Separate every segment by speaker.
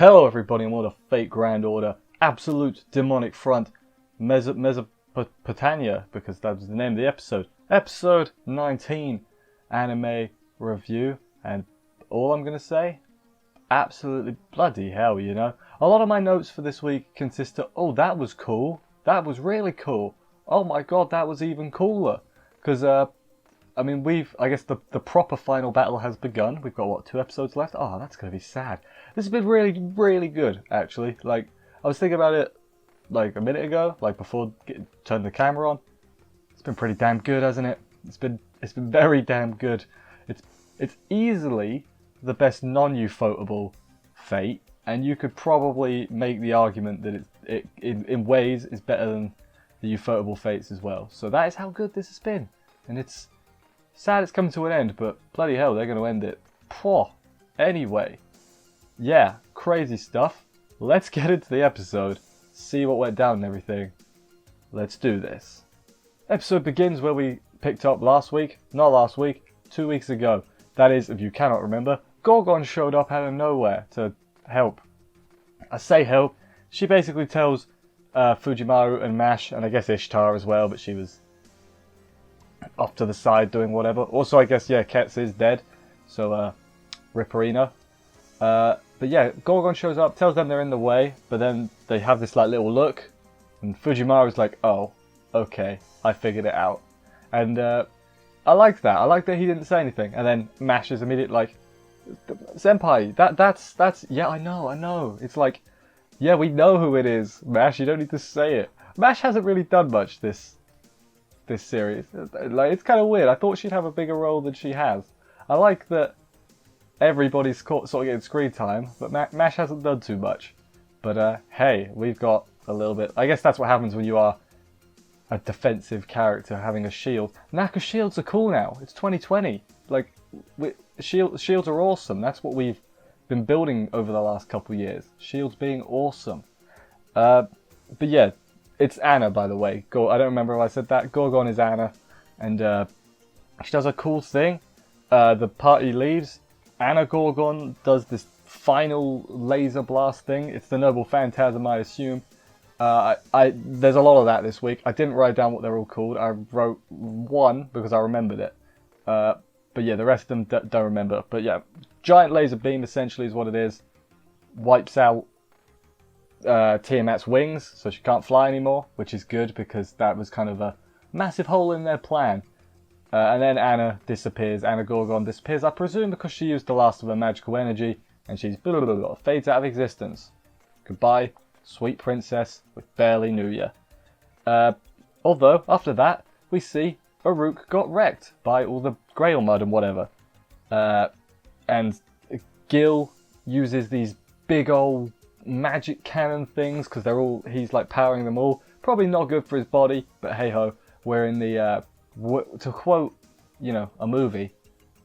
Speaker 1: Hello everybody and what a fake grand order, absolute demonic front, Mesopotamia, because that was the name of the episode. Episode 19, anime review, and all I'm going to say, absolutely bloody hell, you know. A lot of my notes for this week consist of, oh that was cool, that was really cool, oh my god that was even cooler, because I mean, I guess the proper final battle has begun. We've got, what, 2 episodes left? Oh, that's going to be sad. This has been really, really good, actually. Like, I was thinking about it, like, a minute ago, like, before turning the camera on. It's been pretty damn good, hasn't it? It's been very damn good. It's easily the best non-ufotable Fate, and you could probably make the argument that it in ways is better than the ufotable Fates as well. So that is how good this has been. And it's sad it's coming to an end, but bloody hell, they're going to end it. Pwah. Anyway, yeah, crazy stuff. Let's get into the episode, see what went down and everything. Let's do this. Episode begins where we picked up last week. Not last week, 2 weeks ago. That is, if you cannot remember, Gorgon showed up out of nowhere to help. I say help. She basically tells Fujimaru and Mash, and I guess Ishtar as well, but she was off to the side doing whatever. Also, I guess, yeah, Ketz is dead. So, Ripperino. But yeah, Gorgon shows up, tells them they're in the way, but then they have this like little look, and Fujimaru's like, oh, okay, I figured it out. And I liked that. I liked that he didn't say anything. And then Mash is immediately like, Senpai, that's, yeah, I know. It's like, yeah, we know who it is, Mash, you don't need to say it. Mash hasn't really done much this series. Like, it's kind of weird. I thought she'd have a bigger role than she has. I like that everybody's sort of getting screen time, but Mash hasn't done too much. But hey, we've got a little bit. I guess that's what happens when you are a defensive character having a shield. Because shields are cool now. It's 2020. Like, shields are awesome. That's what we've been building over the last couple years. Shields being awesome. But yeah, it's Anna, by the way. I don't remember if I said that. Gorgon is Anna, and she does a cool thing. The party leaves. Anna Gorgon does this final laser blast thing. It's the Noble Phantasm, I assume. There's a lot of that this week. I didn't write down what they're all called. I wrote one because I remembered it. But yeah, the rest of them don't remember. But yeah, giant laser beam essentially is what it is. Wipes out Tiamat's wings, so she can't fly anymore, which is good because that was kind of a massive hole in their plan. And then Anna disappears. Anna Gorgon disappears, I presume because she used the last of her magical energy, and she's fades out of existence. Goodbye, sweet princess, we barely knew ya. Although, after that, we see Aruk got wrecked by all the Grail mud and whatever. And Gil uses these big old magic cannon things, because he's like powering them all. Probably not good for his body, but hey ho, we're in the, to quote, you know, a movie,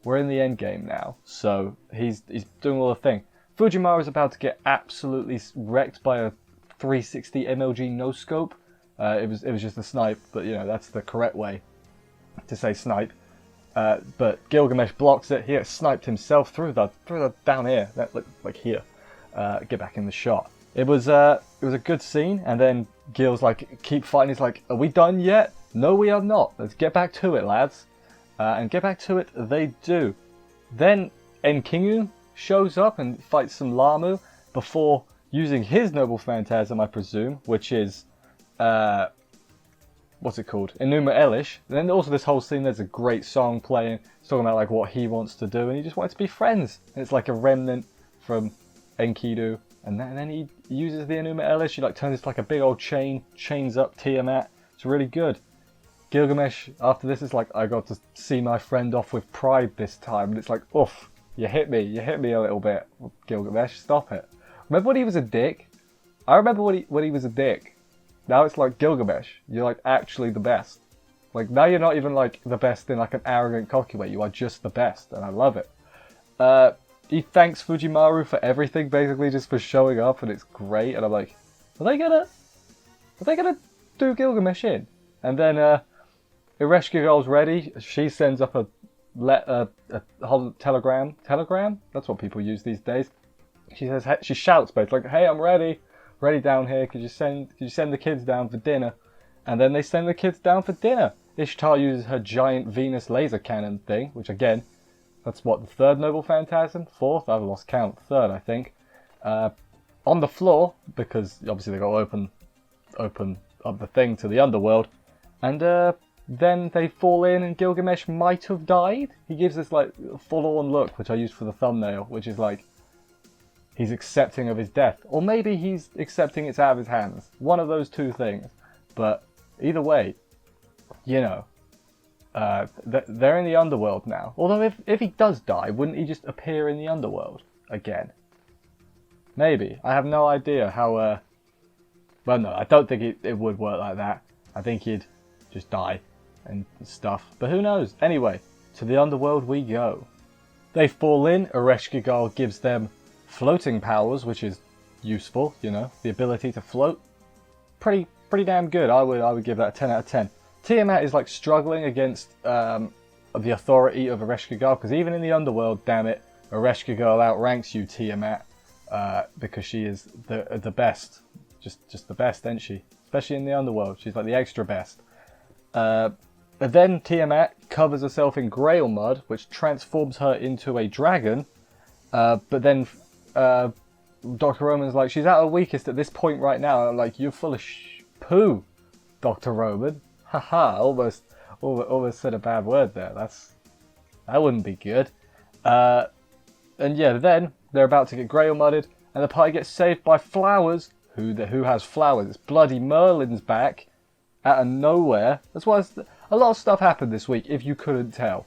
Speaker 1: we're in the end game now. So he's doing all the thing. Fujimaru's about to get absolutely wrecked by a 360 MLG no scope. It was just a snipe, but you know, that's the correct way to say snipe. But Gilgamesh blocks it. He gets sniped himself through the down here. That looked like here. Get back in the shot. It was a good scene, and then Gil's like, keep fighting. He's like, are we done yet? No, we are not. Let's get back to it, lads. And get back to it they do. Then Enkingu shows up and fights some Lamu before using his Noble Phantasm, I presume, which is what's it called? Enuma Elish. And then also this whole scene, there's a great song playing. It's talking about like what he wants to do, and he just wants to be friends. And it's like a remnant from Enkidu, and then he uses the Enuma Elish. He like turns it like a big old chains up Tiamat. It's really good. Gilgamesh after this is like, I got to see my friend off with pride this time, and it's like, oof, you hit me a little bit, Gilgamesh, stop it. Remember when he was a dick? I remember when he was a dick. Now it's like, Gilgamesh, you're like actually the best. Like now you're not even like the best in like an arrogant cocky way, you are just the best, and I love it. He thanks Fujimaru for everything, basically just for showing up, and it's great. And I'm like, are they gonna do Gilgamesh in? And then Ereshkigal goes ready. She sends up a whole telegram. Telegram? That's what people use these days. She says, she shouts basically like, "Hey, I'm ready down here. Could you send the kids down for dinner?" And then they send the kids down for dinner. Ishtar uses her giant Venus laser cannon thing, which again, that's what, the third Noble Phantasm? Fourth? I've lost count. Third, I think. On the floor, because obviously they got to open up the thing to the underworld, and then they fall in, and Gilgamesh might have died. He gives this like forlorn look, which I used for the thumbnail, which is like he's accepting of his death, or maybe he's accepting it's out of his hands. One of those two things. But either way, you know, they're in the underworld now. Although if he does die, wouldn't he just appear in the underworld again? Maybe. I have no idea how... Well, no, I don't think it would work like that. I think he'd just die and stuff. But who knows? Anyway, to the underworld we go. They fall in. Ereshkigal gives them floating powers, which is useful, you know. The ability to float. Pretty damn good. I would give that a 10 out of 10. Tiamat is like struggling against the authority of Ereshkigal, because even in the underworld, damn it, Ereshkigal outranks you, Tiamat, because she is the best. Just the best, isn't she? Especially in the underworld. She's like the extra best. And then Tiamat covers herself in grail mud, which transforms her into a dragon. But then Dr. Roman's like, she's at her weakest at this point right now. I'm like, you're full of poo, Dr. Roman. Haha, almost said a bad word there. That wouldn't be good. And yeah, then they're about to get grail mudded, and the party gets saved by Flowers. Who has Flowers? It's bloody Merlin's back out of nowhere. That's why a lot of stuff happened this week, if you couldn't tell.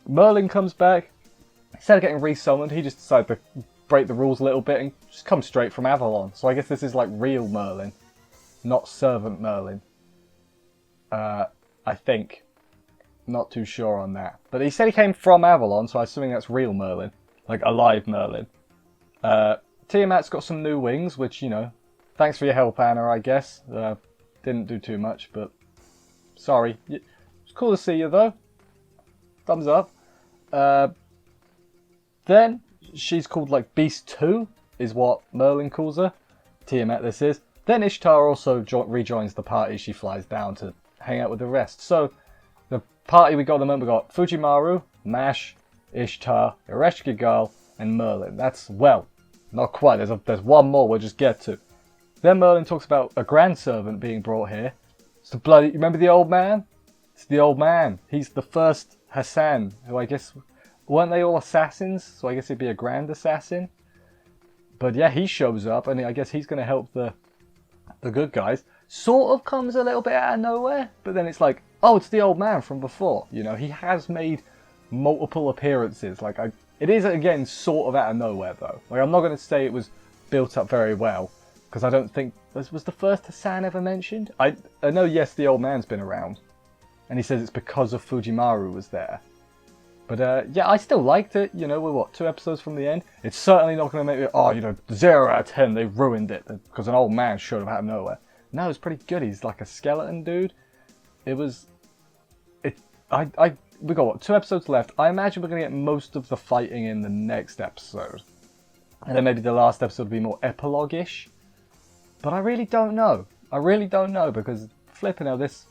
Speaker 1: Merlin comes back. Instead of getting resummoned, he just decided to break the rules a little bit and just come straight from Avalon. So I guess this is like real Merlin, not servant Merlin. I think. Not too sure on that. But he said he came from Avalon, so I'm assuming that's real Merlin. Like alive Merlin. Tiamat's got some new wings, which, you know, thanks for your help, Anna, I guess. Didn't do too much, but sorry. It's cool to see you, though. Thumbs up. Then she's called, like, Beast 2, is what Merlin calls her. Tiamat, this is. Then Ishtar also rejoins the party. She flies down to hang out with the rest. So, the party we got at the moment, we got Fujimaru, Mash, Ishtar, Ereshkigal, and Merlin. That's, well, not quite. There's one more we'll just get to. Then Merlin talks about a grandservant being brought here. It's the bloody... Remember the old man? It's the old man. He's the first Hassan, who I guess... Weren't they all assassins? So I guess he'd be a grand assassin. But yeah, he shows up, and I guess he's going to help the good guys. Sort of comes a little bit out of nowhere, but then it's like, oh, it's the old man from before. You know, he has made multiple appearances. Like, it is, again, sort of out of nowhere, though. Like, I'm not going to say it was built up very well, because I don't think... Was the first Hassan ever mentioned? I know, yes, the old man's been around, and he says it's because of Fujimaru was there. But, yeah, I still liked it. You know, we're, what, 2 episodes from the end? It's certainly not going to make me, oh, you know, 0 out of 10, they ruined it, because an old man showed up out of nowhere. No, it's pretty good. He's like a skeleton dude. It was... We got, what, 2 episodes left. I imagine we're going to get most of the fighting in the next episode. And then maybe the last episode will be more epilogue-ish. But I really don't know. I really don't know, because flipping hell, it's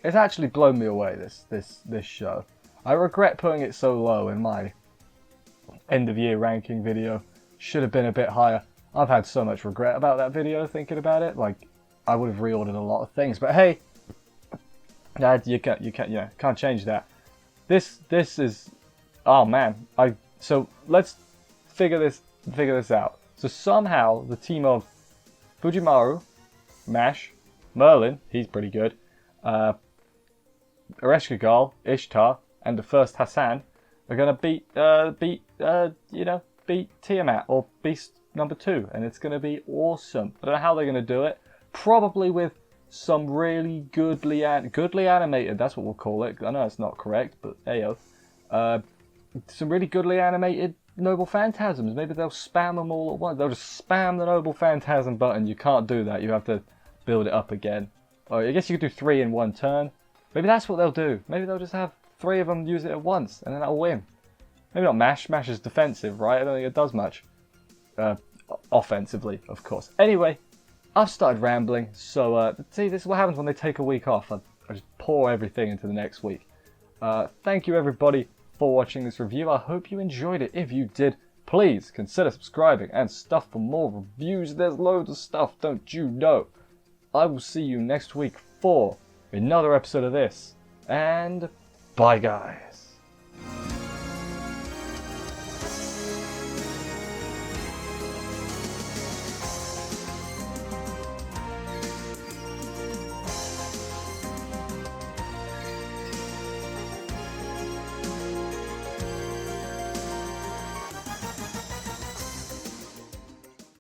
Speaker 1: actually blown me away, this show. I regret putting it so low in my end-of-year ranking video. Should have been a bit higher. I've had so much regret about that video, thinking about it. Like, I would have reordered a lot of things. But hey, you can't change that. This is, oh man. So let's figure this out. So somehow the team of Fujimaru, Mash, Merlin, he's pretty good, Ereshkigal, Ishtar, and the first Hassan are gonna beat Tiamat, or Beast number 2, and it's gonna be awesome. I don't know how they're gonna do it. Probably with some really goodly animated, that's what we'll call it. I know it's not correct, but ayo. Some really goodly animated Noble Phantasms. Maybe they'll spam them all at once. They'll just spam the Noble Phantasm button. You can't do that. You have to build it up again. Or I guess you could do 3 in one turn. Maybe that's what they'll do. Maybe they'll just have 3 of them use it at once, and then that'll win. Maybe not Mash. Mash is defensive, right? I don't think it does much. offensively, of course. Anyway, I've started rambling, so see, this is what happens when they take a week off. I just pour everything into the next week. Thank you everybody for watching this review. I hope you enjoyed it. If you did, please consider subscribing and stuff for more reviews. There's loads of stuff, don't you know? I will see you next week for another episode of this, and bye guys.